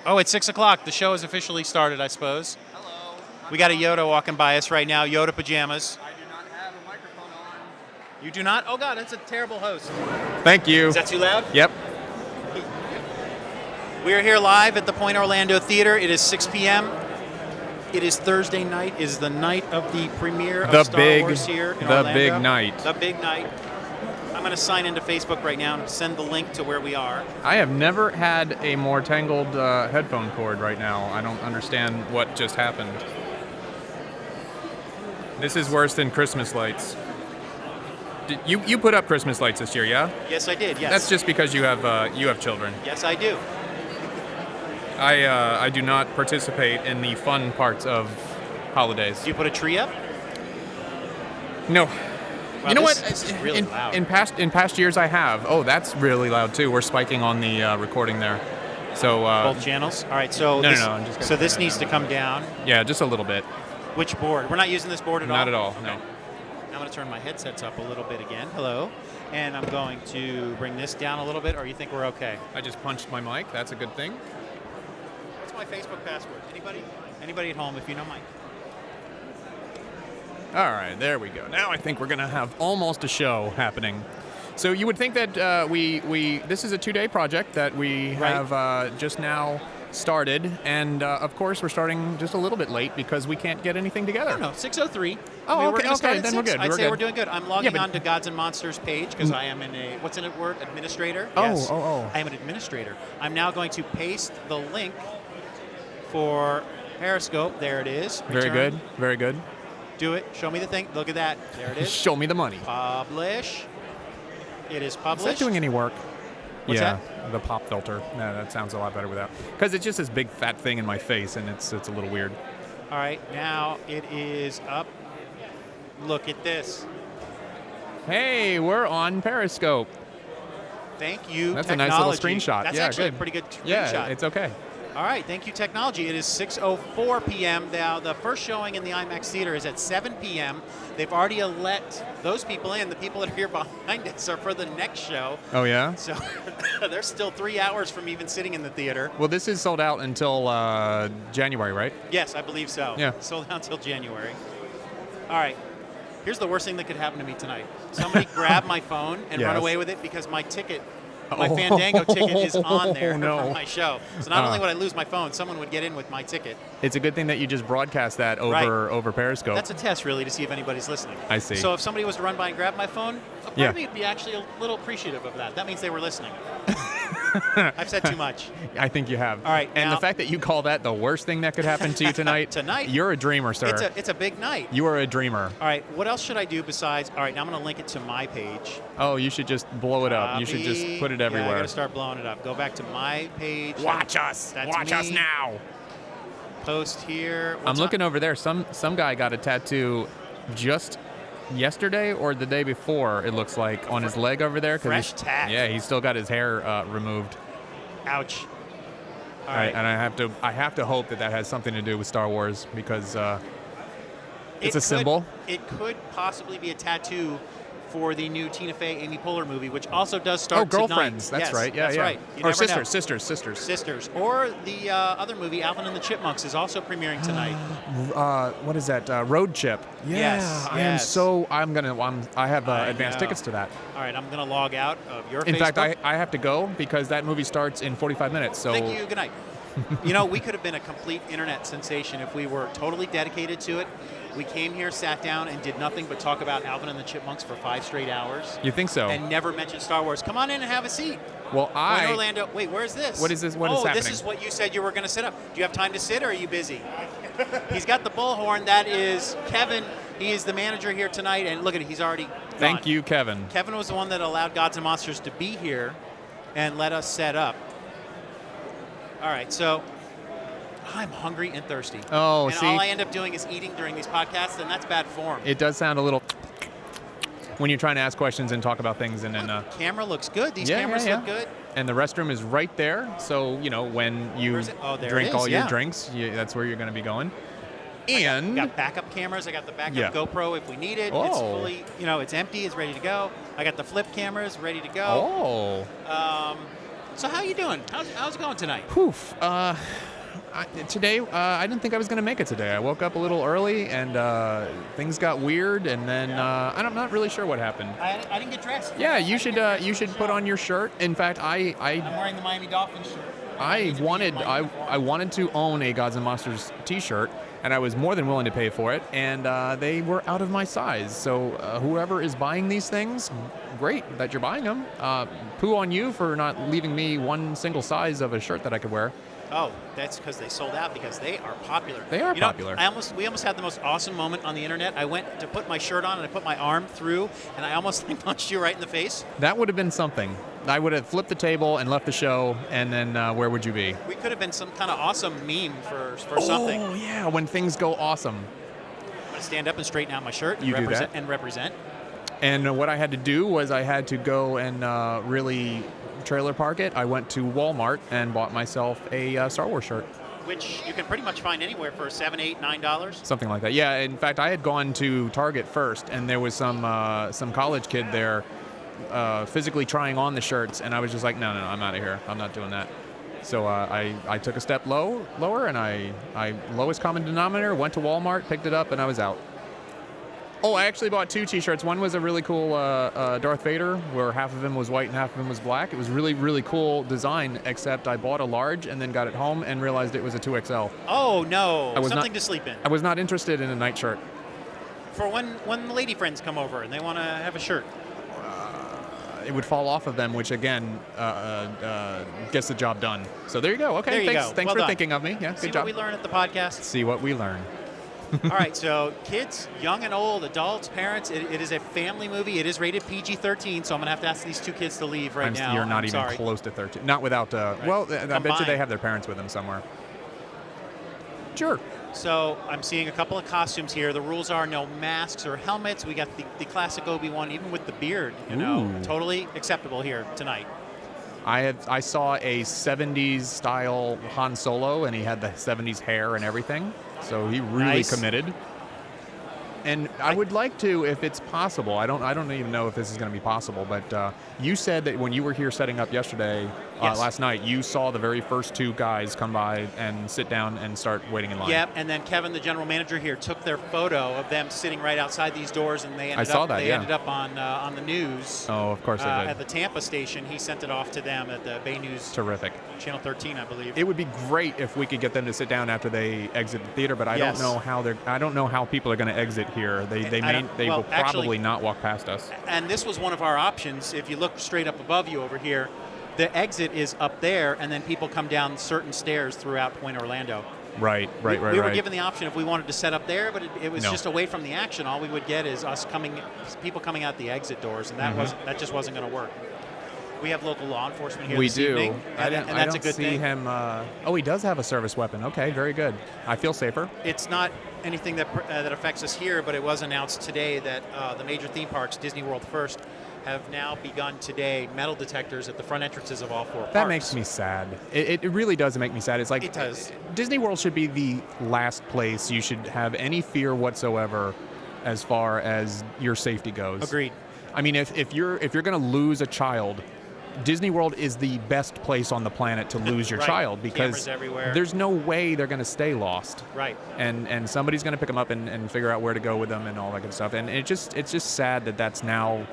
Oh, it's 6 o'clock. The show has officially started, I suppose. Hello. We got a Yoda walking by us right now. Yoda pajamas. I do not have a microphone on. You do not? Oh, God, that's a terrible host. Thank you. Is that too loud? Yep. We're here live at the Pointe Orlando Theater. It is 6 p.m. It is Thursday night. It is the night of the premiere of Star Wars here in Orlando. The big night. The big night. I'm going to sign into Facebook right now and send the link to where we are. I have never had a more tangled headphone cord right now. I don't understand what just happened. This is worse than Christmas lights. You put up Christmas lights this year, yeah? Yes, I did, yes. That's just because you have children. Yes, I do. I do not participate in the fun parts of holidays. Do you put a tree up? No. Wow, you know this is really loud. In past years, I have. Oh, that's really loud too. We're spiking on the recording there. So both channels. All right. So no. I'm just so this needs to come down. Yeah, just a little bit. Which board? We're not using this board at all. Not at all. No. Okay. I'm going to turn my headsets up a little bit again. Hello. And I'm going to bring this down a little bit. Or you think we're okay? I just punched my mic. That's a good thing. What's my Facebook password? Anybody at home? If you know Mike. All right, there we go. Now I think we're going to have almost a show happening. So you would think that this is a 2-day project that we have just now started, and of course we're starting just a little bit late because we can't get anything together. No, 6:03. Oh, okay, then we're good. I'd say good. we're doing good. I'm logging on to Gods and Monsters page because I am what's in a word? Administrator? Oh, yes. oh. I am an administrator. I'm now going to paste the link for Periscope. There it is. Very good. Very good. Do it. Show me the thing. Look at that. There it is. Show me the money. Publish. It is published. Is that doing any work? What's yeah, that? The pop filter. No, that sounds a lot better without. Because it's just this big fat thing in my face, and it's a little weird. All right, now it is up. Look at this. Hey, we're on Periscope. Thank you, That's technology. a nice little screenshot. That's actually a pretty good screenshot. Yeah, it's okay. All right, thank you, technology. It is 6:04 p.m. Now, the first showing in the IMAX theater is at 7 p.m. They've already let those people in. The people that are here behind us are for the next show. Oh, yeah? So they're still 3 hours from even sitting in the theater. Well, this is sold out until January, right? Yes, I believe so. Yeah. Sold out until January. All right. Here's the worst thing that could happen to me tonight. Somebody grab my phone and run away with it because my ticket, my Fandango ticket is on there for my show. So not only would I lose my phone, someone would get in with my ticket. It's a good thing that you just broadcast that over Periscope. That's a test, really, to see if anybody's listening. I see. So if somebody was to run by and grab my phone, a part of me would be actually a little appreciative of that. That means they were listening. I've said too much. I think you have. All right. And now, the fact that you call that the worst thing that could happen to you tonight, you're a dreamer, sir. It's a big night. You are a dreamer. All right. What else should I do besides? All right. Now I'm going to link it to my page. Oh, you should just blow it up. You should just put it everywhere. Yeah, I got to start blowing it up. Go back to my page. Watch us. Watch us now. Post here. I'm looking over there. Some guy got a tattoo just yesterday or the day before, it looks like, on his leg over there. Fresh tat. Yeah, he's still got his hair removed. Ouch. All right. And I have to hope that has something to do with Star Wars because it's a symbol. It could possibly be a tattoo for the new Tina Fey, Amy Poehler movie, which also does start tonight. Oh, Girlfriends. That's right. Yeah, that's yeah. right. You or never know. Sisters. Or the other movie, Alvin and the Chipmunks, is also premiering tonight. What is that? Road Chip. Yeah. Yes. I have advanced tickets to that. All right, I'm gonna log out of your. In Facebook. fact, I have to go because that movie starts in 45 minutes. So. Thank you. Good night. You know, we could have been a complete internet sensation if we were totally dedicated to it. We came here, sat down, and did nothing but talk about Alvin and the Chipmunks for 5 straight hours. You think so? And never mentioned Star Wars. Come on in and have a seat. Well, in Orlando. Wait, where's this? What is this? What is happening? This is what you said you were going to sit up. Do you have time to sit, or are you busy? He's got the bullhorn. That is Kevin. He is the manager here tonight, and look at it. He's already gone. Thank you, Kevin. Kevin was the one that allowed Gods and Monsters to be here and let us set up. All right, so I'm hungry and thirsty. Oh, and see? all I end up doing is eating during these podcasts, and that's bad form. It does sound a little when you're trying to ask questions and talk about things. And then camera looks good. These cameras look good. And the restroom is right there. So, you know, when you drink all your drinks, that's where you're going to be going. And I got backup cameras. I got the backup GoPro if we need it. Oh. It's fully, it's empty. It's ready to go. I got the flip cameras ready to go. Oh. So how you doing? How's it going tonight? Poof. Today, I didn't think I was going to make it today. I woke up a little early, and things got weird, and then I'm not really sure what happened. I didn't get dressed. Yeah, you should put on your shirt. In fact, I'm wearing the Miami Dolphins shirt. I wanted to own a Gods and Monsters T-shirt, and I was more than willing to pay for it, and they were out of my size. So whoever is buying these things, great that you're buying them. Poo on you for not leaving me one single size of a shirt that I could wear. Oh, that's because they sold out because they are popular. They are popular. We almost had the most awesome moment on the internet. I went to put my shirt on and I put my arm through, and I almost punched you right in the face. That would have been something. I would have flipped the table and left the show, and then where would you be? We could have been some kind of awesome meme for something. Oh, yeah, when things go awesome. I'm going to stand up and straighten out my shirt You do that? and represent. And what I had to do was I had to go and really trailer park it. I went to Walmart and bought myself a Star Wars shirt. Which you can pretty much find anywhere for $7, $8, $9. Something like that. Yeah, in fact, I had gone to Target first, and there was some college kid there physically trying on the shirts, and I was just like, no, I'm out of here. I'm not doing that. So I took a step lower, and I lowest common denominator, went to Walmart, picked it up, and I was out. Oh, I actually bought 2 T-shirts. One was a really cool Darth Vader, where half of him was white and half of him was black. It was really, really cool design, except I bought a large and then got it home and realized it was a 2XL. Oh, no. Something to sleep in. I was not interested in a night shirt. For when the lady friends come over and they want to have a shirt. It would fall off of them, which, again, gets the job done. So there you go. Okay, thanks for thinking of me. Yeah, good job. See what we learn at the podcast? See what we learn. All right, so kids, young and old, adults, parents, it is a family movie. It is rated PG-13, so I'm going to have to ask these 2 kids to leave now. You're not even sorry. Close to 13. Not without, Right. Well, I bet Combined. you they have their parents with them somewhere. Sure. So I'm seeing a couple of costumes here. The rules are no masks or helmets. We got the classic Obi-Wan, even with the beard, Ooh. totally acceptable here tonight. I saw a 70s style Han Solo, and he had the 70s hair and everything. So he really Nice. committed. And I would like to, if it's possible. I don't even know if this is going to be possible, but you said that when you were here setting up yesterday, Yes. last night, you saw the very first 2 guys come by and sit down and start waiting in line. Yep, and then Kevin, the general manager here, took their photo of them sitting right outside these doors, and they ended up on the news. Oh, of course they did. At the Tampa station. He sent it off to them at the Bay News. Terrific. Channel 13, I believe. It would be great if we could get them to sit down after they exit the theater, but I Yes. don't know how people are going to exit here. They will probably actually not walk past us. And this was one of our options. If you look straight up above you over here, the exit is up there, and then people come down certain stairs throughout Pointe Orlando. Right. We were given the option if we wanted to set up there, but it was No. just away from the action. All we would get is people coming out the exit doors, and that just wasn't going to work. We have local law enforcement here We this do. evening, and that's a good see thing. him. Oh, he does have a service weapon. Okay, very good. I feel safer. It's not anything that affects us here, but it was announced today that the major theme parks, Disney World first, have now begun today metal detectors at the front entrances of all 4 parks. That makes me sad. It really does make me sad. It's like It does. Disney World should be the last place you should have any fear whatsoever as far as your safety goes. Agreed. I mean, if you're going to lose a child, Disney World is the best place on the planet to lose your Right. child, because Cameras everywhere. there's no way they're going to stay lost. Right. And somebody's going to pick them up and figure out where to go with them and all that good stuff. And it's just sad that that's now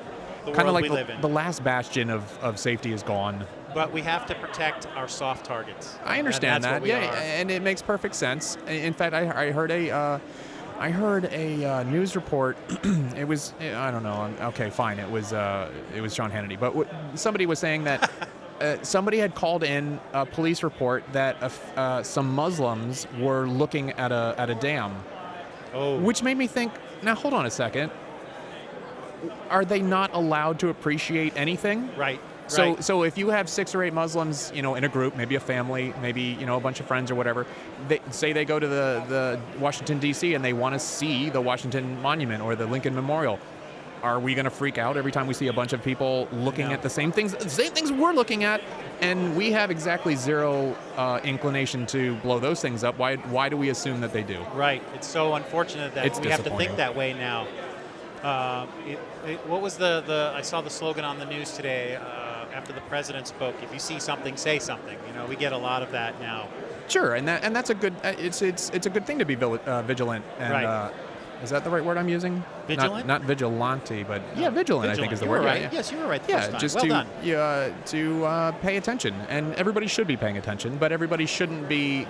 The kind of world like we live in. the last bastion of safety is gone. But we have to protect our soft targets. I understand That's that. what we Yeah, are. and it makes perfect sense. In fact, I heard a news report. It was, I don't know. Okay, fine. It was Sean Hannity. But somebody was saying that somebody had called in a police report that some Muslims were looking at a dam, which made me think. Now hold on a second. Are they not allowed to appreciate anything? Right. So if you have 6 or 8 Muslims, in a group, maybe a family, maybe, a bunch of friends or whatever, they go to the Washington, D.C. and they want to see the Washington Monument or the Lincoln Memorial. Are we going to freak out every time we see a bunch of people looking at the same things we're looking at, and we have exactly zero inclination to blow those things up? Why do we assume that they do? Right. It's so unfortunate that It's we have to disappointing. think that way now. What was I saw the slogan on the news today, after the president spoke, if you see something, say something. You know, we get a lot of that now. Sure, and that's a good. It's a good thing to be vigilant. And, Right. Is that the right word I'm using? Vigilant? Not vigilante, but vigilant. I think is the You word. were right. Yeah, Yes, you were right the yeah, first time. just Well done. to pay attention, and everybody should be paying attention, but everybody shouldn't be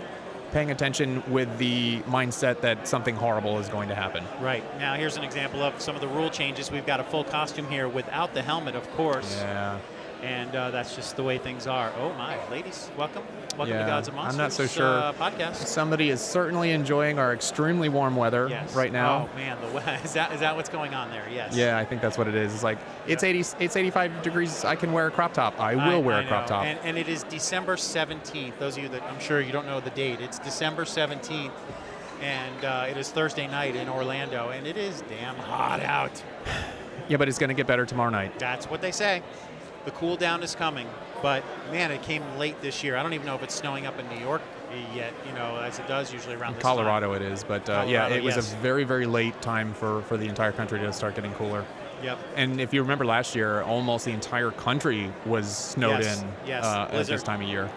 paying attention with the mindset that something horrible is going to happen. Right. Now, here's an example of some of the rule changes. We've got a full costume here without the helmet, of course. Yeah. And that's just the way things are. Oh, my. Ladies, welcome. Welcome to Yeah, Gods and Monsters I'm not so sure. Podcast. Somebody is certainly enjoying our extremely warm weather right now. Oh, man. Is that what's going on there? Yes. Yeah, I think that's what it is. It's like, it's 85 degrees. I can wear a crop top. I will wear a crop top. And it is December 17th. Those of you that I'm sure you don't know the date. It's December 17th. And it is Thursday night in Orlando. And it is damn hot out. Yeah, but it's going to get better tomorrow night. That's what they say. The cool down is coming. But, man, it came late this year. I don't even know if it's snowing up in New York yet, you know, as it does usually around In this Colorado time. it is. But, Colorado, it was yes. a very, very late time for the entire country to start getting cooler. Yep. And if you remember last year, almost the entire country was snowed in at this time of year.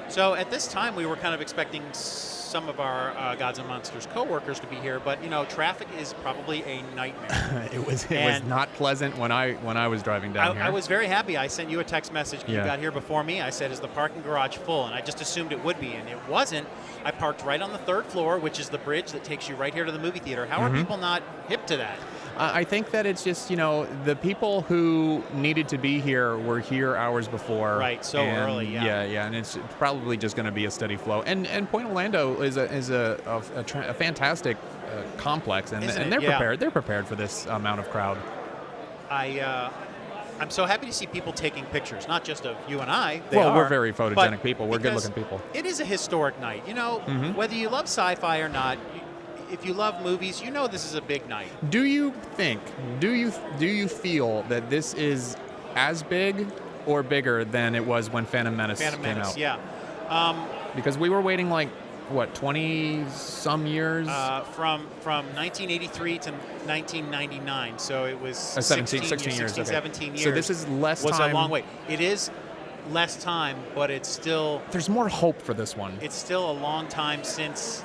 So at this time, we were kind of expecting some of our Gods and Monsters co-workers to be here, but you know, traffic is probably a nightmare. It was not pleasant when I was driving down here. I was very happy. I sent you a text message when you Yeah. got here before me. I said, "Is the parking garage full?" And I just assumed it would be, and it wasn't. I parked right on the 3rd floor, which is the bridge that takes you right here to the movie theater. How are people not hip to that? I think that it's just, you know, the people who needed to be here were here hours before. Right, so early, yeah. Yeah, and it's probably just going to be a steady flow. And Pointe Orlando is a fantastic complex, and Isn't they're it? Yeah. prepared. They're prepared for this amount of crowd. I'm so happy to see people taking pictures, not just of you and I. We're very photogenic people. We're because good-looking people. It is a historic night. You know, whether you love sci-fi or not, if you love movies, you know this is a big night. Do you feel that this is as big or bigger than it was when Phantom Menace came out? Yeah. Because we were waiting like, what, 20-some years? From 1983 to 1999, so it was 16 years, okay. 17 years. So this is less was time. a long wait. It is less time, but it's still There's more hope for this one. it's still a long time since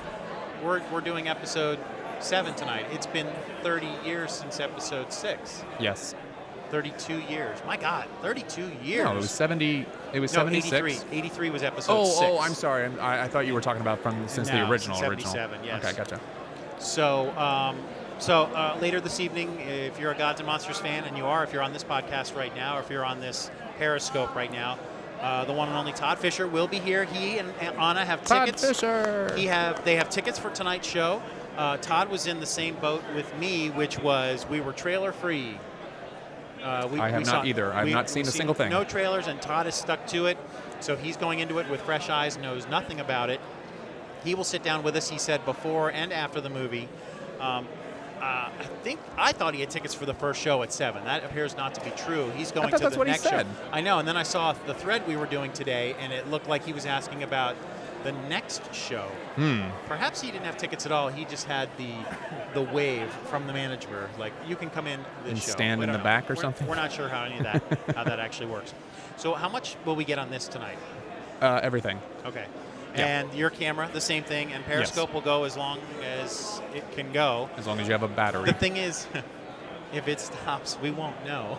we're doing episode 7 tonight. It's been 30 years since episode 6. Yes. 32 years. My God, 32 years. No, it was 70. It was No, 76. 83. 83 was episode 6. Oh, I'm sorry. I thought you were talking about since the No, original. since 77, yes. Okay, gotcha. So, later this evening, if you're a Gods and Monsters fan, and you are, if you're on this podcast right now, or if you're on this Periscope right now, the one and only Todd Fisher will be here. He and Anna have tickets. Todd Fisher. They have tickets for tonight's show. Todd was in the same boat with me, which was we were trailer free. I have not either. I've not seen a single thing. No trailers, and Todd is stuck to it. So he's going into it with fresh eyes, knows nothing about it. He will sit down with us, he said, before and after the movie. I thought he had tickets for the first show at 7. That appears not to be true. He's going to that's the what he next show. said. I know, and then I saw the thread we were doing today, and it looked like he was asking about the next show. Perhaps he didn't have tickets at all. He just had the wave from the manager, like, you can come in this And show. stand We in don't the know. back or something? We're not sure how any of that how that actually works. So how much will we get on this tonight? Everything. Okay. Yeah. And your camera, the same thing, and Periscope will go as long as it can go. As long as you have a battery. The thing is, if it stops, we won't know.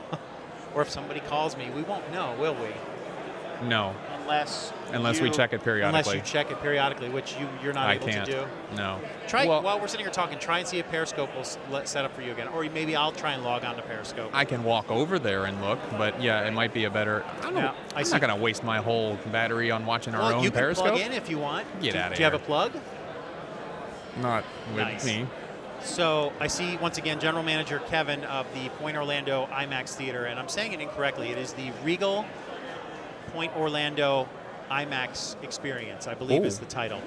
Or if somebody calls me, we won't know, will we? No. Unless we check it periodically. Unless you check it periodically, which you're not able can't. to do. No. Try Well, while we're sitting here talking. Try and see if Periscope will set up for you again, or maybe I'll try and log on to Periscope. I can walk over there and look, but yeah, it might be a better. I don't know. Yeah, I'm not going to waste my whole battery on watching our own you can Periscope. plug in if you want. Get outta Do you have here. a plug? Not with Nice. me. So I see, once again, General Manager Kevin of the Pointe Orlando IMAX Theater, and I'm saying it incorrectly. It is the Regal Pointe Orlando IMAX Experience, I believe is the title.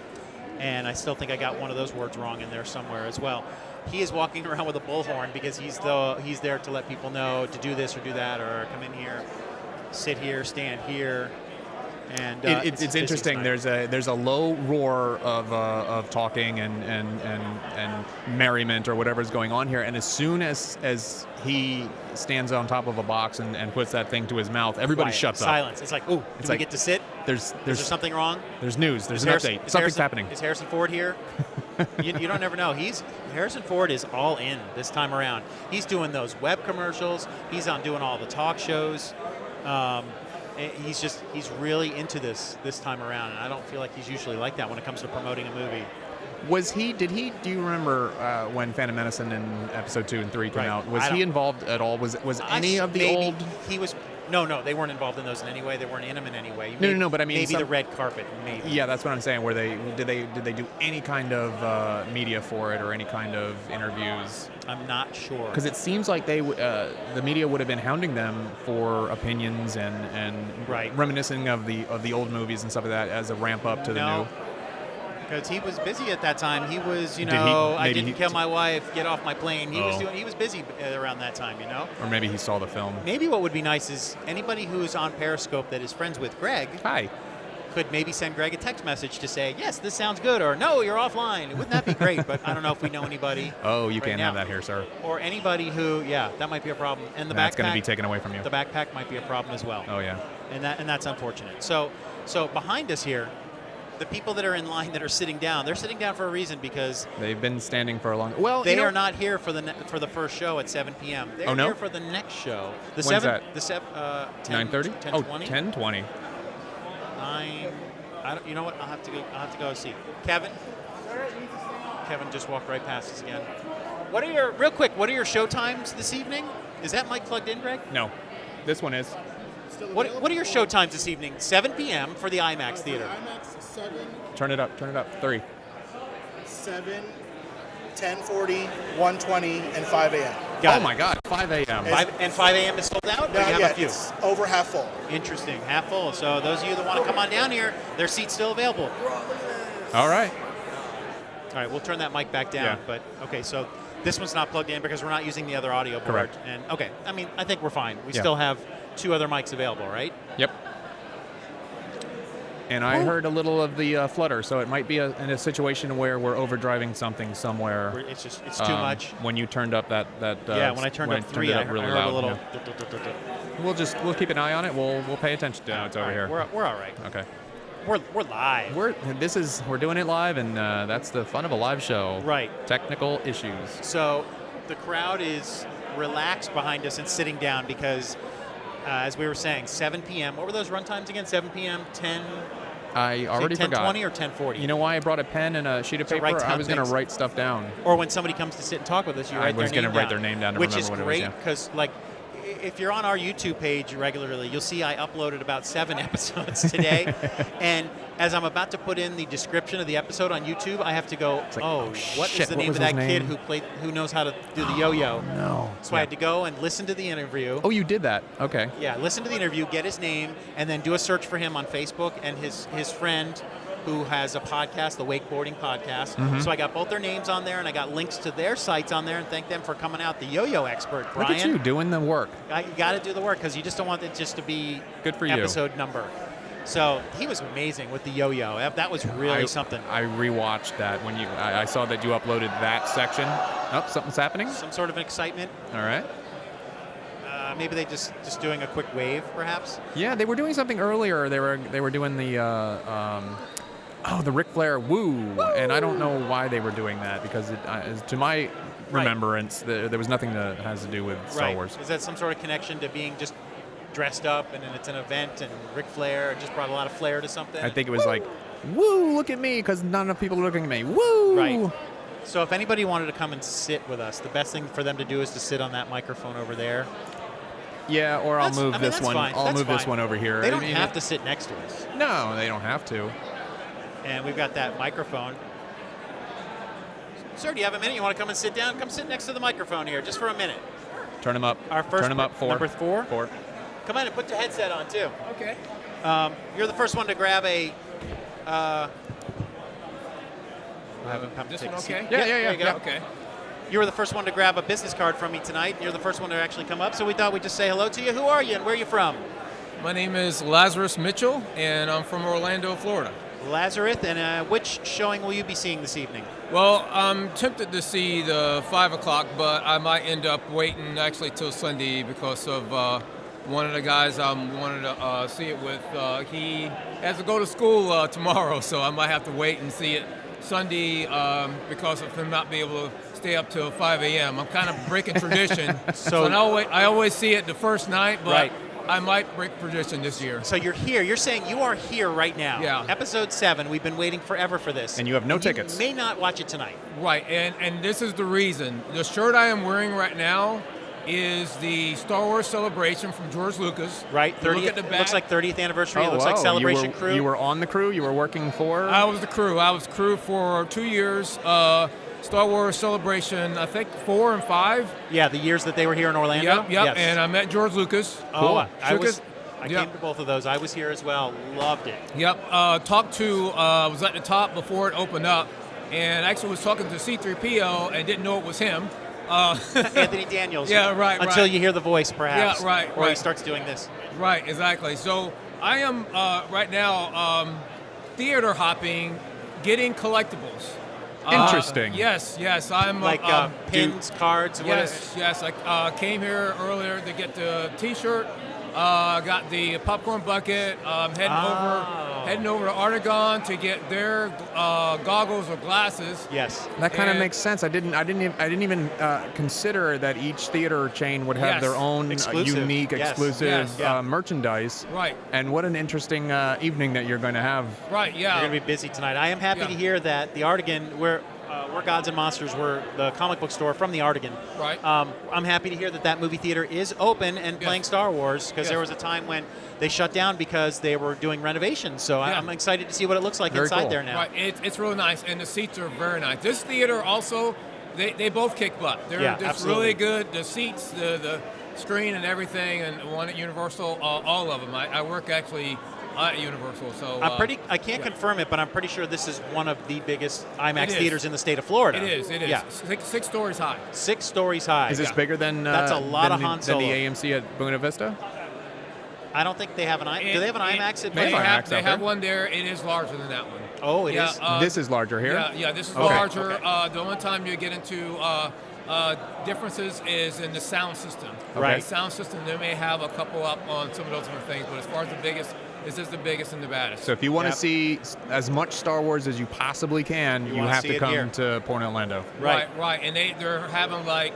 And I still think I got one of those words wrong in there somewhere as well. He is walking around with a bullhorn because he's there to let people know to do this or do that, or come in here, sit here, stand here. And it's busy interesting. tonight. There's a low roar of talking and merriment or whatever's going on here, and as soon as he stands on top of a box and puts that thing to his mouth, everybody Quiet. shuts up. Silence. It's like, oh, do we get to sit? There's Is there something wrong? There's news. There's Is an Harrison- update. is Something's Harrison- happening. Is Harrison Ford here? you don't never know. Harrison Ford is all in this time around. He's doing those web commercials. He's on doing all the talk shows. He's really into this time around, and I don't feel like he's usually like that when it comes to promoting a movie. Do you remember when Phantom Menace and Episode 2 and 3 came Right. out? Was he involved at all? Was any of the maybe old... He was. No, they weren't involved in those in any way. They weren't in them in any way. No, but I mean... Maybe the red carpet, maybe. Yeah, that's what I'm saying. Did they do any kind of media for it or any kind of interviews? I'm not sure. Because it seems like the media would have been hounding them for opinions and reminiscing of the old movies and stuff like that as a ramp up to the new. Because he was busy at that time. He was, I didn't kill my wife, get off my plane. He was busy around that time, Or maybe he saw the film. Maybe what would be nice is anybody who is on Periscope that is friends with Greg. Hi. Could maybe send Greg a text message to say, yes, this sounds good, or no, you're offline. Wouldn't that be great? But I don't know if we know anybody. Oh, you right can't now. have that here, sir. Or anybody who, that might be a problem. And That's going to be taken away from you. The backpack might be a problem as well. Oh, yeah. And that's unfortunate. So behind us here, the people that are in line that are sitting down, they're sitting down for a reason because they've been standing for a long. Well, they are not here for the first show at 7 p.m. They're here for the next show. When's that? 9:30. 10:20. 10:20. 9. You know what? I'll have to go see Kevin. Kevin just walked right past us again. What are your show times this evening? Is that mic plugged in, Greg? No, this one is. What are your show times this evening? 7 p.m. for the IMAX theater. IMAX 7. Turn it up. 3. 7, 10:40, 1:20, and 5 a.m. Got it. My God, 5 a.m. 5 a.m. is sold out? No, Or you have yeah, a few? it's over half full. Interesting. Half full. So those of you that want to come on down here, their seat's still available. All right. All right, we'll turn that mic back down. Yeah. But, okay, so this one's not plugged in because we're not using the other audio board. Correct. And, okay, I think we're fine. We still have 2 other mics available, right? Yep. And I heard a little of the flutter, so it might be in a situation where we're overdriving something somewhere. It's too much. When you turned up that when I turned up 3, I heard loud, a little. yeah. We'll keep an eye on it. We'll pay attention to it. It's over here. We're all right. Okay. We're live. We're doing it live, and that's the fun of a live show. Right. Technical issues. So the crowd is relaxed behind us and sitting down because, as we were saying, 7 p.m. What were those run times again? 7 p.m., 10. I already forgot. 10:20 or 10:40. You know why I brought a pen and a sheet of paper? write down I was going to things. write stuff down. Or when somebody comes to sit and talk with us, you write their name down. I was going to write their name down to which remember is what great it was. because, like, if you're on our YouTube page regularly, you'll see I uploaded about 7 episodes today. And as I'm about to put in the description of the episode on YouTube, I have to go, what is the name of that kid who knows how to do the yo-yo? No. So I had to go and listen to the interview. Oh, you did that? Okay. Yeah, listen to the interview, get his name, and then do a search for him on Facebook and his friend who has a podcast, the Wakeboarding Podcast. Mm-hmm. So I got both their names on there, and I got links to their sites on there, and thank them for coming out. The yo-yo expert, Brian. Look at you doing the work. You got to do the work because you just don't want it just to be good for episode number. So he was amazing with the yo-yo. That was really something. I rewatched that when I saw that you uploaded that section. Oh, something's happening. Some sort of excitement. All right. Maybe they just doing a quick wave, perhaps. Yeah, they were doing something earlier. They were doing the the Ric Flair woo, and I don't know why they were doing that because to my remembrance, there was nothing that has to do with Star Wars. Is that some sort of connection to being just dressed up and then it's an event and Ric Flair just brought a lot of flair to something? I think it was like, woo, look at me, because not enough people are looking at me. Woo! Right. So if anybody wanted to come and sit with us, the best thing for them to do is to sit on that microphone over there. Yeah, or I'll move this one. Fine. I'll move this one over here. They don't have to sit next to us. No, they don't have to. And we've got that microphone. Sir, do you have a minute? You want to come and sit down? Come sit next to the microphone here, just for a minute. Turn them up. Turn them up. 4. Number 4? 4. Come on and put the headset on, too. Okay. You're the first one to grab a... I haven't come This to take one a seat. okay? Yeah, there you go. Okay. You were the first one to grab a business card from me tonight. You're the first one to actually come up, so we thought we'd just say hello to you. Who are you and where are you from? My name is Lazarus Mitchell, and I'm from Orlando, Florida. Lazarus, and which showing will you be seeing this evening? Well, I'm tempted to see the 5 o'clock, but I might end up waiting actually till Sunday because of one of the guys I wanted to see it with. He has to go to school tomorrow, so I might have to wait and see it Sunday because of him not being able to stay up till 5 a.m. I'm kind of breaking tradition. So I always see it the first night, but right. I might break tradition this year. So you're here. You're saying you are here right now. Yeah. Episode 7. We've been waiting forever for this. And you have no tickets. You may not watch it tonight. Right, and this is the reason. The shirt I am wearing right now is the Star Wars Celebration from George Lucas. Right, 30th. Look at the back. Looks like 30th anniversary. Oh, it looks wow. like Celebration crew. You were on the crew? You were working for? I was the crew. I was crew for 2 years. Star Wars Celebration, I think 4 and 5. Yeah, the years that they were here in Orlando. Yep. Yes. And I met George Lucas. Oh, Cool. I came to both of those. I was here as well. Loved it. Yep. Talked to, was at the top before it opened up, and actually was talking to C-3PO and didn't know it was him. Anthony Daniels. Yeah, right. Until you hear the voice, perhaps. Yeah, right. Or he starts doing this. Right, exactly. So I am right now theater hopping, getting collectibles. Interesting. Yes. I'm like pins, cards. Yes. I came here earlier to get the T-shirt. Got the popcorn bucket. Heading over to Artagon to get their goggles or glasses. Yes. That kind of makes sense. I didn't even consider that each theater chain would have their own unique, exclusive merchandise. Right. And what an interesting evening that you're going to have. Right. Yeah. You're going to be busy tonight. I am happy to hear that the Artagon, where Gods and Monsters were the comic book store from the Artagon. Right. I'm happy to hear that movie theater is open and playing Star Wars, because there was a time when they shut down because they were doing renovations. So I'm excited to see what it looks like inside there now. Right. It's really nice, and the seats are very nice. This theater also, they both kick butt. They're just really good. The seats, the screen and everything, and one at Universal, all of them. I work actually at Universal, so I can't confirm it, but I'm pretty sure this is one of the biggest IMAX theaters in the state of Florida. It is. Yeah. 6 stories high. 6 stories high. Is this bigger than that's a lot of Han Solo. than the AMC at Buena Vista? I don't think they have an IMAX. Do they have an IMAX at They Buena? have, one there. It is larger than that one. Oh, it is. This is larger here? Yeah, this is larger. Okay. The only time you get into differences is in the sound system. Right. The sound system, they may have a couple up on some of those different things, but as far as the biggest, this is the biggest and the baddest. So if you want to see as much Star Wars as you possibly can, you have to come to Pointe, Orlando. Right. And they're having like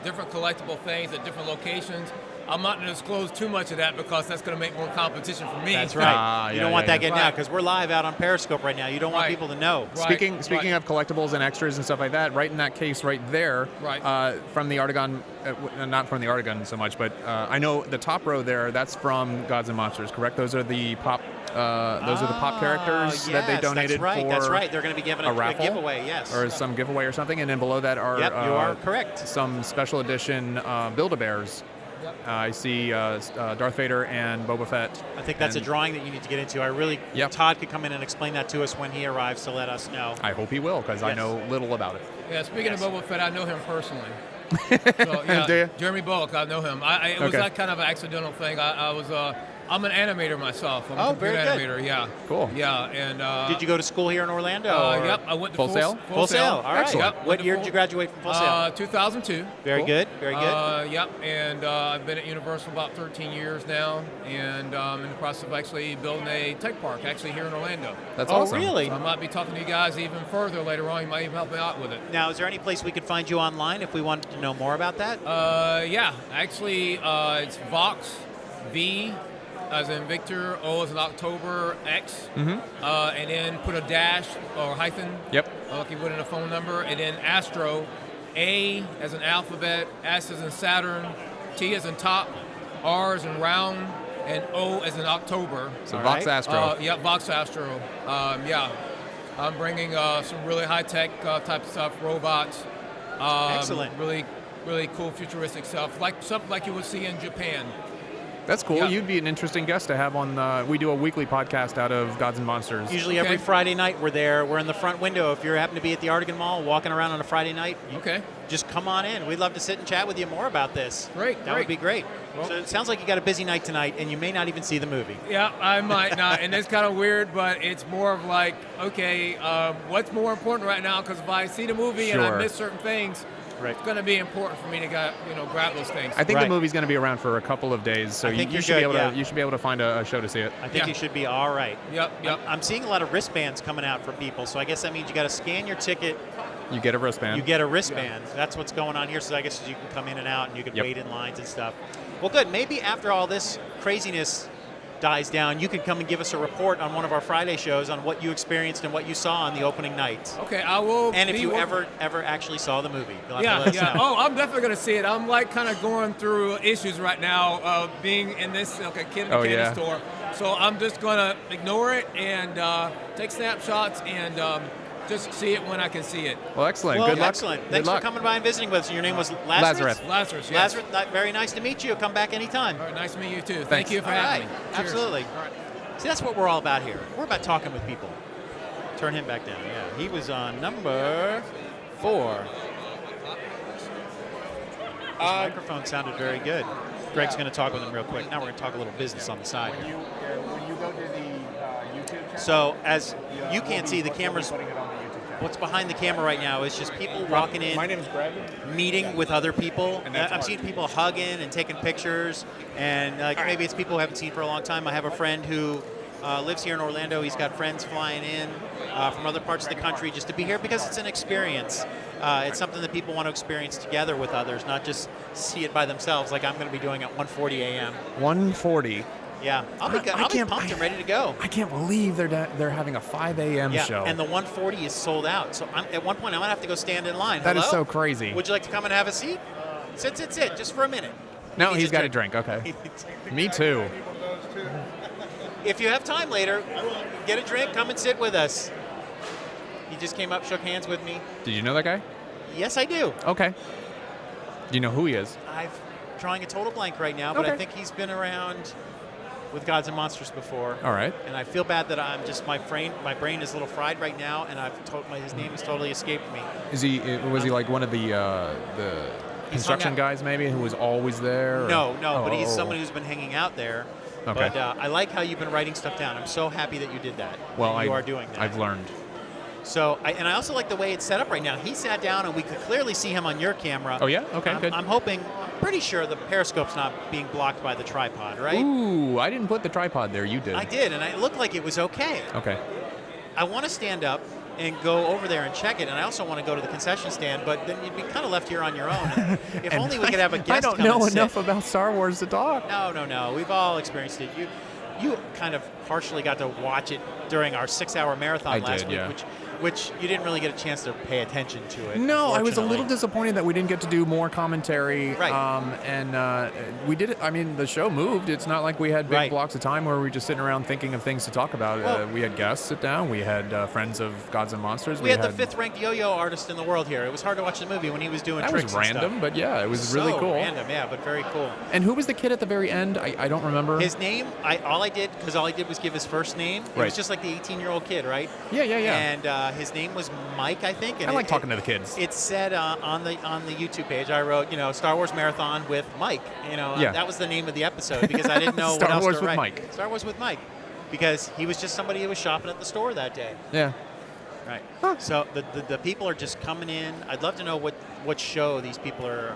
different collectible things at different locations. I'm not going to disclose too much of that because that's going to make more competition for me. That's right. You don't want that getting out, because we're live out on Periscope right now. You don't want people to know. Speaking of collectibles and extras and stuff like that, right in that case right there, from the Artagon, not from the Artagon so much, but I know the top row there, that's from Gods and Monsters, correct? Those are the pop characters that they donated for. That's right. They're going to be giving a giveaway, yes. Or some giveaway or something, and then below that are you are correct. Some special edition Build-A-Bears. I see Darth Vader and Boba Fett. I think that's a drawing that you need to get into. Todd could come in and explain that to us when he arrives to let us know. I hope he will, because I know little about it. Yeah, speaking of Boba Fett, I know him personally. So, Jeremy Bullock, I know him. It was that kind of an accidental thing. I'm an animator myself. I'm a computer animator. Yeah. Cool. Yeah, and did you go to school here in Orlando? Yep, I went to Full Sail. Full Sail. All right. Excellent. Yep. What year did you graduate from Full Sail? 2002. Very good. Very good. Yep, and I've been at Universal about 13 years now, and I'm in the process of actually building a tech park actually here in Orlando. That's awesome. Really? So I might be talking to you guys even further later on. You might even help me out with it. Now, is there any place we could find you online if we wanted to know more about that? Yeah, actually, it's Vox V as in Victor, O as in October, X, and then put a dash or hyphen. Yep. Like you put in a phone number, and then Astro, A as in alphabet, S as in Saturn, T as in top, R as in round, and O as in October. So Vox Astro. Vox Astro. I'm bringing some really high-tech type of stuff, robots. Excellent. Really cool futuristic stuff, like something like you would see in Japan. That's cool. Yeah. You'd be an interesting guest to have on. We do a weekly podcast out of Gods and Monsters. Usually every Friday night we're there. We're in the front window. If you happen to be at the Artigan Mall walking around on a Friday night, just come on in. We'd love to sit and chat with you more about this. That would be great. Well, so it sounds like you got a busy night tonight, and you may not even see the movie. Yeah, I might not, and it's kind of weird, but it's more of like, okay, what's more important right now? Because if I see the movie and I miss certain things, it's going to be important for me to grab those things. I think the movie's going to be around for a couple of days, so you should be able to find a show to see it. I think you should be all right. Yep. I'm seeing a lot of wristbands coming out for people, so I guess that means you got to scan your ticket. You get a wristband. You get a wristband. That's what's going on here. So I guess you can come in and out, and you can wait in lines and stuff. Well, good. Maybe after all this craziness dies down, you can come and give us a report on one of our Friday shows on what you experienced and what you saw on the opening night. Okay, I will. And if you ever actually saw the movie, you'll have to let us know. Oh, I'm definitely going to see it. I'm like kind of going through issues right now of being in this kid in the candy store. So I'm just going to ignore it and take snapshots and just see it when I can see it. Well, excellent. Well, good luck. Excellent. Good Thanks luck. for coming by and visiting with us. Your name was Lazarus? Lazarus, yes. Lazarus, very nice to meet you. Come back anytime. All right, nice to meet you, too. Thanks. Thank you for having me. Cheers. Absolutely. All right. See, that's what we're all about here. We're about talking with people. Turn him back down. Yeah, he was on number 4. His microphone sounded very good. Greg's going to talk with him real quick. Now we're going to talk a little business on the side. When you go to the YouTube channel, So as you can't see, the camera's putting it on the YouTube channel. what's behind the camera right now is just people walking in, My name is Greg. meeting with other people. And that's I'm Mark. seeing people hugging and taking pictures, and maybe it's people who haven't seen for a long time. I have a friend who lives here in Orlando. He's got friends flying in from other parts of the country just to be here because it's an experience. It's something that people want to experience together with others, not just see it by themselves like I'm going to be doing at 1:40 a.m. 1:40. Yeah, I'll be pumped and ready to go. I can't believe they're having a 5 a.m. show. And the 1:40 is sold out. So at one point, I'm going to have to go stand in line. That is Hello? so crazy. Would you like to come and have a seat? Sit, just for a minute. No, He he's just got a drink. Okay. Me too. If you have time later, get a drink, come and sit with us. He just came up, shook hands with me. Did you know that guy? Yes, I do. Okay. Do you know who he is? I'm drawing a total blank right now, but I Okay. think he's been around with Gods and Monsters before. All right. And I feel bad that I'm just my brain is a little fried right now, and his name has totally escaped me. Was he like one of the construction guys maybe who was always there? Or? No, Oh, but he's oh, oh. someone who's been hanging out there. Okay. But I like how you've been writing stuff down. I'm so happy that you did that. Well, you are doing that. I've learned. So, I also like the way it's set up right now. He sat down, and we could clearly see him on your camera. Oh yeah. Okay. Good. I'm pretty sure the periscope's not being blocked by the tripod, right? Ooh, I didn't put the tripod there. You did. I did, and it looked like it was okay. Okay. I want to stand up and go over there and check it, and I also want to go to the concession stand, but then you'd be kind of left here on your own. And if only we could have a guest I don't come know and sit. enough about Star Wars to talk. No. We've all experienced it. You kind of partially got to watch it during our 6-hour marathon last week, which you didn't really get a chance to pay attention to it. No, I was a little unfortunately. disappointed that we didn't get to do more commentary. Right. And we did it. I mean, the show moved. It's not like we had big Right. blocks of time where we were just sitting around thinking of things to talk about. Well- We had guests sit down. We had friends of Gods and Monsters. We had the 5th-ranked yo-yo artist in the world here. It was hard to watch the movie when he was doing That tricks was and random, stuff. but yeah, it was really cool. Random, yeah, but very cool. And who was the kid at the very end? I don't remember. His name, all I did was give his first name. It Right. was just like the 18-year-old kid, right? Yeah. And his name was Mike, I think. And I like talking to the kids. It said on the YouTube page, I wrote, Star Wars Marathon with Mike. Yeah. That was the name of the episode because I didn't know Star what else Wars to with write. Mike. Star Wars with Mike, because he was just somebody who was shopping at the store that day. Yeah. Right. So the people are just coming in. I'd love to know what show these people are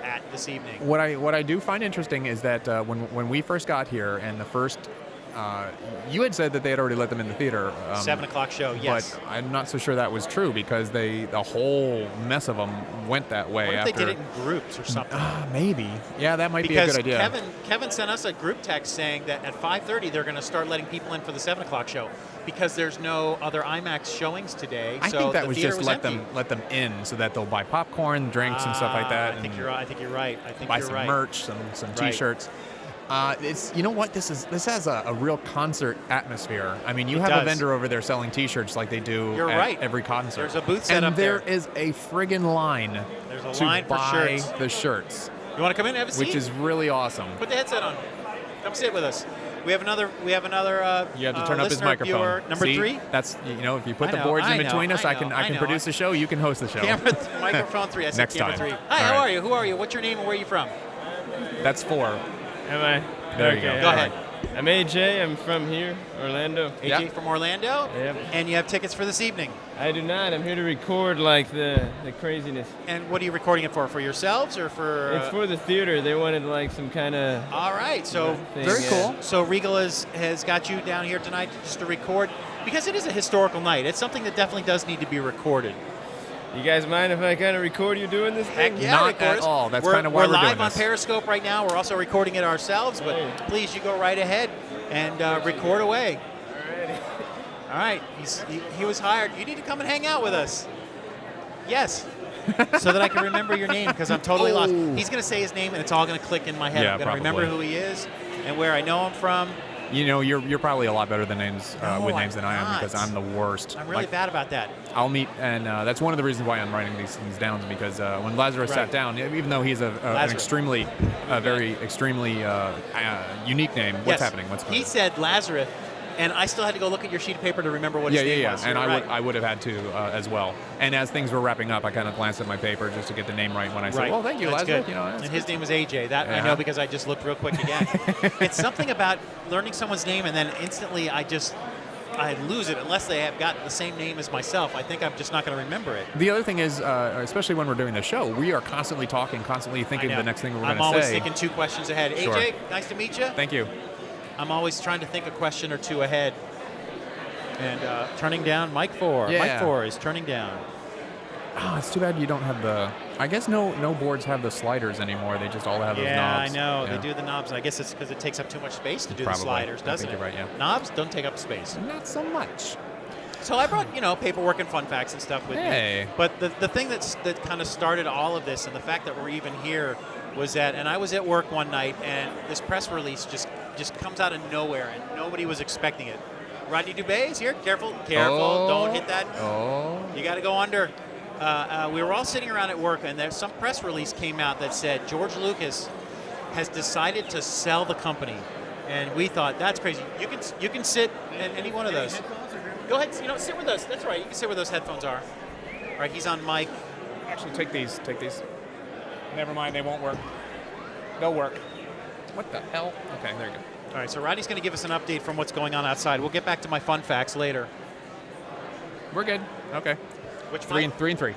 at this evening. What I do find interesting is that when we first got here and the first, you had said that they had already let them in the theater. 7 o'clock show, yes. But I'm not so sure that was true because the whole mess of them went that way What if after. they did it in groups or something? Maybe. Yeah, that might Because be a good idea. Kevin sent us a group text saying that at 5:30 they're going to start letting people in for the 7 o'clock show because there's no other IMAX showings today. I so think that the was theater just was empty. let them in so that they'll buy popcorn, drinks, and stuff like that. I think and you're right. I think you're right. I think buy you're some right. merch, some Right. T-shirts. It's what this has a real concert atmosphere. I mean, you It have a does. vendor over there selling T-shirts like they do You're at right. every concert. There's a booth set and up there. there is a friggin' line There's a to line for buy shirts. the shirts. You want to come in and have a seat? which is really awesome. Put the headset on. Come sit with us. We have another. You have to turn up his listener, microphone. Viewer, number See? 3. That's if you put I the know, boards I in know, between us, I I can know. produce the show. You can host the show. Microphone 3. I said Next camera time. 3. Hi, All how right. are you? Who are you? What's your name and where are you from? That's 4. Am I? There you Okay, go. Go ahead. I'm AJ. I'm from here, Orlando. AJ Yeah. from Orlando. Yep. And you have tickets for this evening. I do not. I'm here to record like the craziness. And what are you recording it for? For yourselves or for? It's for the theater. They wanted like some kind of. All right. So thing, Very yeah. cool. So Regal has got you down here tonight just to record because it is a historical night. It's something that definitely does need to be recorded. You guys mind if I kind of record you doing this thing? Heck yeah, Not record at us. all. That's kinda why we're live doing on this. Periscope right now. We're also recording it ourselves, but Hey. please, you go right ahead and record away. Alrighty. All right. He was hired. You need to come and hang out with us. Yes. So that I can remember your name because I'm totally lost. He's going to say his name and it's all going to click in my head. Yeah, I'm going to remember probably. who he is and where I know him from. You're probably a lot better than names No, with names I'm than I am not. because I'm the worst. I'm really Like, bad about that. I'll meet, and that's one of the reasons why I'm writing these things down because when Lazarus Right. sat down, even though he's an Lazarus. very extremely unique name, what's Yes. happening? What's going He on? said Lazarus, and I still had to go look at your sheet of paper to remember what his name was. And You're right. I would have had to as well. And as things were wrapping up, I kind of glanced at my paper just to get the name right when I said, Right. "Well, thank you, That's Lazarus." good. That's And good. his name was AJ. That I Yeah. know because I just looked real quick again. It's something about learning someone's name and then instantly I lose it unless they have got the same name as myself. I think I'm just not going to remember it. The other thing is, especially when we're doing the show, we are constantly talking, constantly thinking I know. the next thing we're I'm going to always say. thinking 2 questions ahead. Sure. AJ, nice to meet you. Thank you. I'm always trying to think a question or 2 ahead. And turning down Mike 4. Yeah. Mike 4 is turning down. Oh, it's too bad you don't have the. I guess no boards have the sliders anymore. They just all have those Yeah, knobs. I know. Yeah. They do the knobs. I guess it's because it takes up too much space to do Probably. the sliders, I doesn't think it? you're right, yeah. Knobs don't take up space. Not so much. So I brought, paperwork and fun facts and stuff with Hey. me. But the thing that kind of started all of this and the fact that we're even here was that, and I was at work one night and this press release just comes out of nowhere and nobody was expecting it. Rodney Dube is here. Careful, Oh. don't hit that. Oh. You got to go under. We were all sitting around at work, and there's some press release came out that said George Lucas has decided to sell the company, and we thought that's crazy. You can sit in any one of those. Go ahead, sit with us. That's right. You can sit where those headphones are. All right, he's on mic. Actually, take these. Take these. Never mind, they won't work. They'll work. What the hell? Okay, there you go. All right, so Rodney's going to give us an update from what's going on outside. We'll get back to my fun facts later. We're good. Okay. Which Three mic? and three.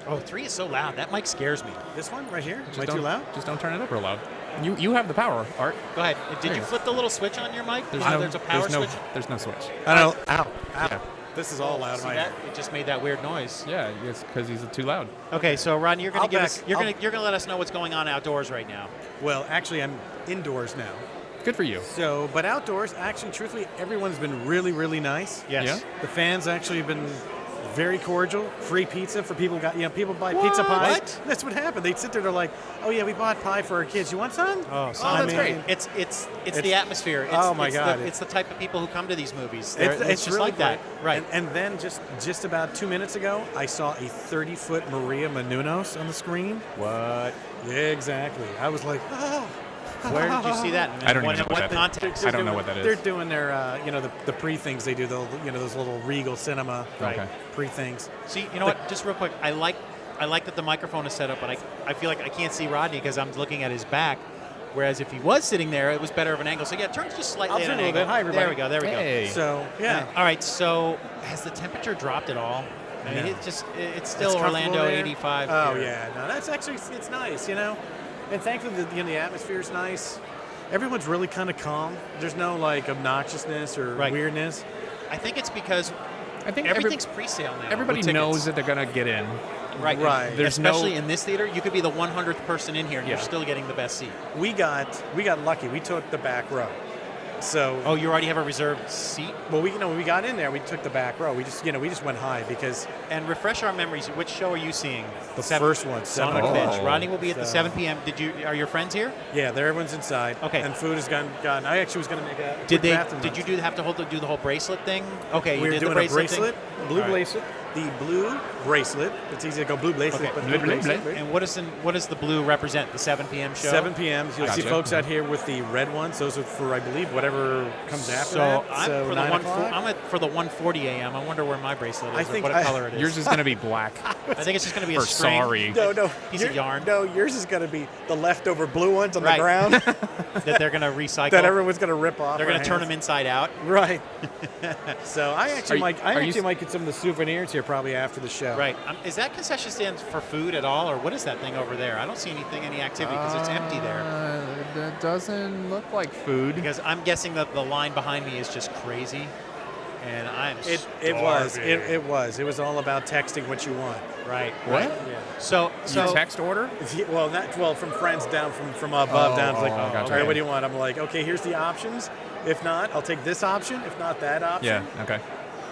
Oh, 3 is so loud. That mic scares me. This one right here? Just Am I don't- too loud? Just don't turn it up real loud. You have the power, Art. Go ahead. Did There you you go. flip the little switch on your mic? There's There's a power switch. There's no switch. I know. Ow. Yeah. This is all loud in See my that? ear. It just made that weird noise. Yeah, it's because he's too loud. Okay, so Rodney, you're going I'll to give back- us. You're I'll- going to let us know what's going on outdoors right now. Well, actually, I'm indoors now. Good for you. So, but outdoors, actually, truthfully, everyone's been really, really nice. Yes. Yeah? The fans actually have been very cordial. Free pizza for people. People buy pizza pie. What? That's what happened. They'd sit there. They're like, "Oh yeah, we bought pie for our kids. You want some?" Oh, that's great. It's the atmosphere. It's, Oh, my it's God. It's the type of people who come to these movies. It's It's just really like that, great. right? And then just about 2 minutes ago, I saw a 30-foot Maria Menounos on the screen. What? Yeah, exactly. I was like, oh. Where did you see that? I don't even know what what that is. context? I don't know what that is. They're doing their, the pre-things they do, those little Regal cinema Okay. pre-things. See, you know what? Just real quick, I like that the microphone is set up, but I feel like I can't see Rodney because I'm looking at his back. Whereas if he was sitting there, it was better of an angle. So yeah, turn just slightly I'll at turn an a little angle. bit. Hi, everybody. There we go. Hey. So, yeah. All right. So has the temperature dropped at all? I mean, No. it's still It's comfortable Orlando there. 85. Oh, here. yeah. No, that's actually, it's nice, And thankfully, the atmosphere is nice. Everyone's really kind of calm. There's no, obnoxiousness or Right. weirdness. I think it's because I think everything's pre-sale now. everybody with tickets. knows that they're gonna get in. Right. Right. There's Especially no- in this theater, you could be the 100th person in here and you're Yeah. still getting the best seat. We got lucky. We took the back row. So, Oh, you already have a reserved seat? well, when we got in there, we took the back row. We just went high because And refresh our memories. Which show are you seeing? the first one, Son of 7 a bitch. Oh. Rodney will be at the So- 7 p.m. Are your friends here? Yeah, everyone's inside. Okay. And food has gotten. I actually was going to make a Did quick bathroom Did you note. have to do the whole bracelet thing? Okay, We you were did doing the a bracelet thing? bracelet, blue All right. bracelet. the blue bracelet. It's easy to go blue bracelet, Okay. but Blue blue bracelet. bracelet. And what does the blue represent? The 7 p.m. show? 7 p.m. You'll see Gotcha. folks out here with the red ones. Those are for, I believe, whatever comes after So that. I'm So for the 9 one. o'clock. I'm for the 1:40 a.m. I wonder where my bracelet is. I or think what I- color it is. Yours is going to be black. I think it's just going to be a Or string. sorry. No, Piece of yarn. No, yours is going to be the leftover blue ones on Right. the ground that they're going to recycle. that everyone's going to rip off. They're our going to turn them hands. inside out. Right. So I actually Are you- might get some of the souvenirs here probably after the show. Right. Is that concession stand for food at all, or what is that thing over there? I don't see any activity because it's empty there. That doesn't look like food. Because I'm guessing that the line behind me is just crazy, and I'm It was. It was all about texting what you want. right. What? Yeah. So You text order? Well, from friends down, from above down. It's like, gotcha. all right, what do you want? I'm like, okay, here's the options. If not, I'll take this option. If not, that option. Yeah, okay.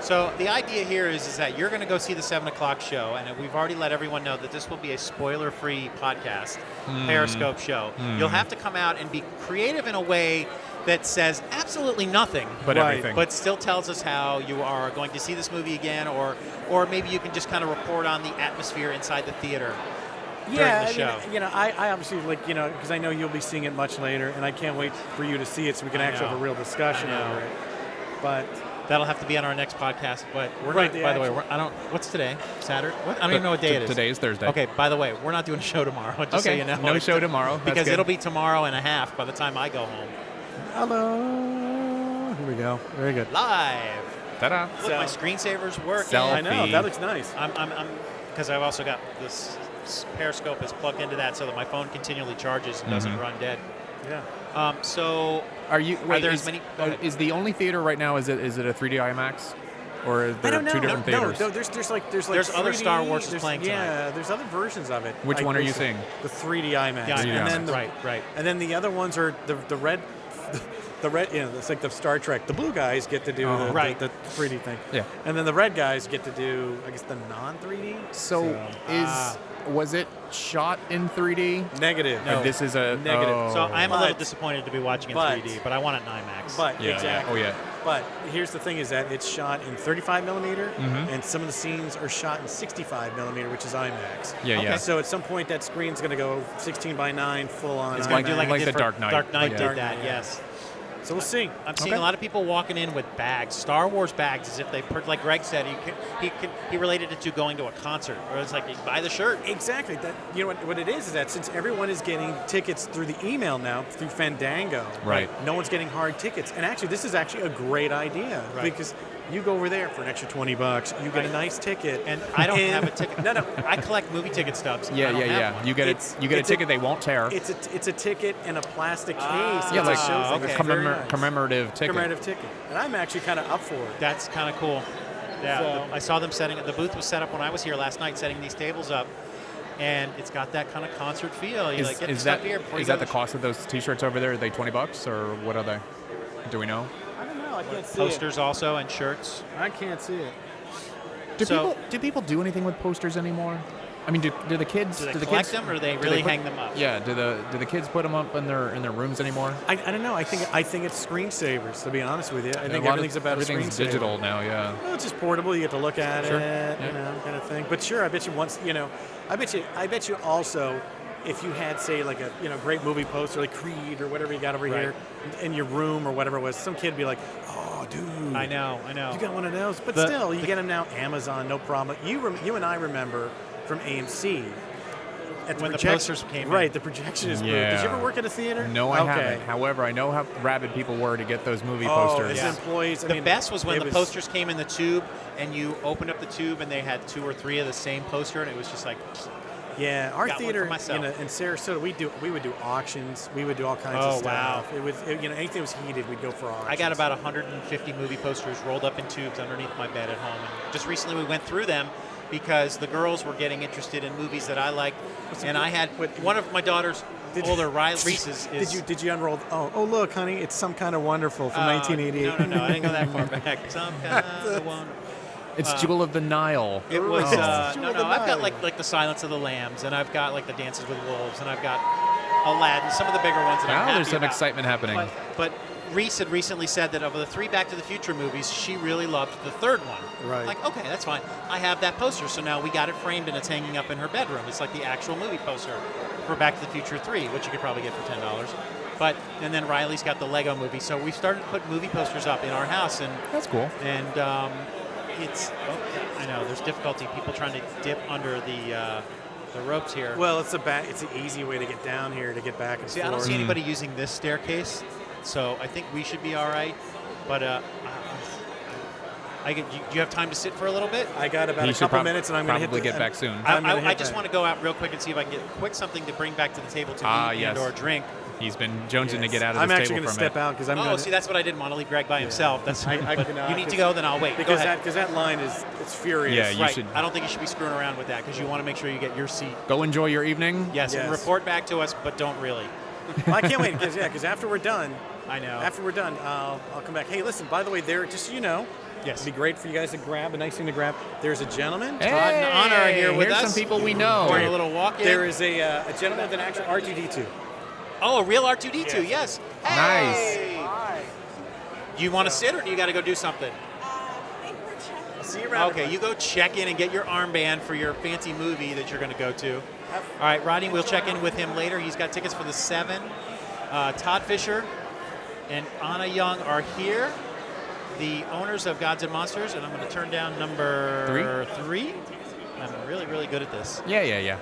So the idea here is that you're going to go see the 7 o'clock show, and we've already let everyone know that this will be a spoiler-free podcast, Periscope show. You'll have to come out and be creative in a way that says absolutely nothing, But Right. everything. but still tells us how you are going to see this movie again, or maybe you can just kind of report on the atmosphere inside the theater during the show. I obviously because I know you'll be seeing it much later, and I can't wait for you to see it so we can I actually have know. a real discussion I know. over it. But That'll have to be on our next podcast. But we're Right, not. the By the way, actual- what's today? Saturday? What? I don't even know what day it is. Today is Thursday. Okay. By the way, we're not doing a show tomorrow. Just so Okay, you know. no show tomorrow. That's because good. it'll be tomorrow and a half by the time I go home. hello, here we go. Very good. Live. Ta-da. Look, my screensaver's working. Selfie. I know that looks nice. I'm because I've also got this Periscope is plugged into that so that my phone continually charges and doesn't run dead. Yeah. So Are you? Wait, there is, as many? is the only theater right now? Is it a 3D IMAX, or are I there don't know. two different theaters? No, there's like There's other 3D, Star Wars there's- playing Yeah, tonight. there's other versions of it. Which one are you seeing? The 3D IMAX. Yeah, and then right. And then the other ones are the red. The red, it's like the Star Trek. The blue guys get to do Right. the 3D thing. Yeah. And then the red guys get to do, I guess, the non-3D. So was it shot in 3D? Negative. No. This is a Negative. oh. So I'm a little But- disappointed to be watching in but- 3D, but I want it in IMAX. But Yeah, exactly. yeah. Oh yeah. But here's the thing: is that it's shot in 35 millimeter, Mhm. and some of the scenes are shot in 65 millimeter, which is IMAX. Yeah, yeah. So at some point, that screen's going to go 16 by 9, full on. it's IMAX. going to do like Like it the did for Dark Knight. Dark Knight Yeah. did Dark that. Knight, Yes. So we'll see. I'm seeing Okay. a lot of people walking in with bags, Star Wars bags, as if they, like Greg said, he related it to going to a concert, or it's like you buy the shirt. Exactly. That what it is that since everyone is getting tickets through the email now through Fandango, Right. No one's getting hard tickets, and actually this is actually a great idea Right. because you go over there for an extra $20, you get a nice ticket, And I don't have a ticket. No, I collect movie ticket stubs. Yeah, I don't yeah, have yeah. one. You get It's- you get a it's a- ticket they won't tear. It's a ticket in a plastic case. Yeah, It's like a show thing. okay. It's very nice. commemorative ticket. Commemorative ticket, and I'm actually kind of up for it. That's kind of cool. Yeah, So- I saw them setting the booth was set up when I was here last night, setting these tables up, and it's got that kind of concert feel. You like get the Is stuff that here before you is go that to the cost of those T-shirts over there? Are they $20 or what are they? Do we know? I don't know. I can't see posters also and shirts. it. I can't see it. Do people do anything with posters anymore? I mean, do the kids Do they the collect kids, them or do they do really put- hang them up? Yeah. Do the kids put them up in their rooms anymore? I don't know. I think it's screensavers. To be honest with you, I think A lot of- everything's about everything's a screensaver. digital now. Yeah. Well, it's just portable. You get to look at Sure. it, Yeah. kind of thing. But sure, I bet you once, I bet you also, if you had, say, like a, great movie poster like Creed or whatever you got over Right. here in your room or whatever it was, some kid would be like, oh, dude. I know. You got one of those. But The- still, you get them now, Amazon, no problem. You and I remember from AMC. At When the projection- posters came in. Right, the projection is moved. Did Yeah. you ever work at a theater? No, I Okay. haven't. However, I know how rabid people were to get those movie Oh, posters. as Yeah. employees, I The mean, best was when it the posters came in the tube and you opened up the tube and they had 2 or 3 of the same poster and it was just like, Yeah, our Got one theater for myself. in Sarasota, we would do auctions. We would do all kinds Oh, of wow. stuff. It was anything that was heated, we'd go for auctions. I got about 150 movie posters rolled up in tubes underneath my bed at home. And just recently we went through them because the girls were getting interested in movies that I liked. And I had one of my daughter's older, Reese's is... Did you unroll? Oh, look, honey, it's Some Kind of Wonderful from 1988. No, I didn't go that far back. Some kind of wonderful. It's Jewel of the Nile. It was Jewel of the I've got Nile. like the Silence of the Lambs, and I've got like the Dances with Wolves, and I've got Aladdin. Some of the bigger ones that I'm Wow, happy there's some about. excitement happening. But Reese had recently said that of the 3 Back to the Future movies, she really loved the third one. Right. Like, okay, that's fine. I have that poster, so now we got it framed and it's hanging up in her bedroom. It's like the actual movie poster for Back to the Future 3, which you could probably get for $10. But and then Riley's got the Lego movie, so we've started to put movie posters up in our house, and That's cool. And it's I know there's difficulty. People trying to dip under the ropes here. Well, it's an easy way to get down here to get back and See, forth. I don't see anybody using this staircase, so I think we should be all right. But do you have time to sit for a little bit? I got about He a should couple minutes, and I'm going to probably get back soon. I just want to go out real quick and see if I can get quick something to bring back to the table to eat yes. and or drink. He's been jonesing to get out of I'm this actually table going to from step it. out because I'm going Oh, see, that's what I didn't want to leave Greg by himself. That's I but cannot, you need to go, then I'll wait. because go ahead. that line it's furious. Yeah, you right. should I don't think you should be screwing around with that because you want to make sure you get your seat. go enjoy your evening. Yes, and Yes. report back to us, but don't really. Well, I can't wait because after we're done, I know. I'll come back. Hey, listen, by the way, there, just so you know, Yes. it'd be great for you guys to grab, a nice thing to grab. There's a gentleman. Hey, Todd and Anna are here with here's us. some people we know. Doing a little walk in. There is a gentleman with an actual R2D2. Oh, a real R2D2, yes. Hey! You want to sit or do you got to go do something? I'll see you around. Okay, you go check in and get your armband for your fancy movie that you're going to go to. All right, Rodney, we'll check in with him later. He's got tickets for the 7. Todd Fisher and Anna Young are here, the owners of Gods and Monsters, and I'm going to turn down number 3. I'm really, really good at this. Yeah.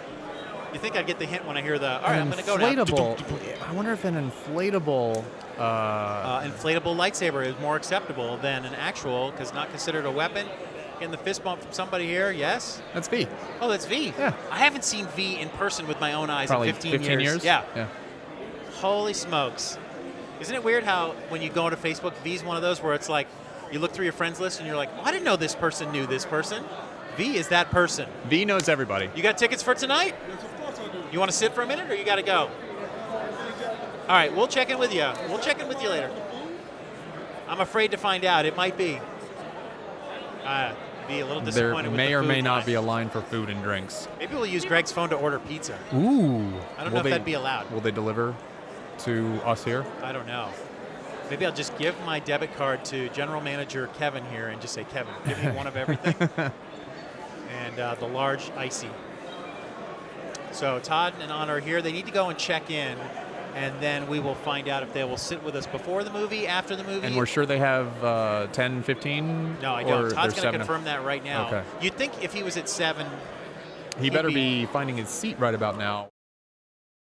You think I'd get the hint when I hear the, all right, I'm going to go now. Inflatable. I wonder if an inflatable. Inflatable lightsaber is more acceptable than an actual, because not considered a weapon. Getting the fist bump from somebody here, yes? That's V. Oh, that's V. Yeah. I haven't seen V in person with my own eyes Probably in 15 years. Yeah. Yeah. Holy smokes. Isn't it weird how when you go into Facebook, V's one of those where it's like you look through your friends list and you're like, oh, I didn't know this person knew this person. V is that person. V knows everybody. You got tickets for tonight? Yes, of course I do. You want to sit for a minute or you got to go? All right, we'll check in with you. We'll check in with you later. I'm afraid to find out. It might be. Be a little There disappointed with may the or food may not line. be a line for food and drinks. Maybe we'll use Greg's phone to order pizza. Ooh. I don't know if that'd be allowed. Will they deliver to us here? I don't know. Maybe I'll just give my debit card to General Manager Kevin here and just say, Kevin, give me one of everything. And the large icy. So Todd and Anna are here. They need to go and check in, and then we will find out if they will sit with us before the movie, after the movie. And we're sure they have 10, 15? No, I or don't. Todd's they're going to 7? confirm that right now. Okay. You'd think if he was at 7, He he'd better be finding his seat right about now.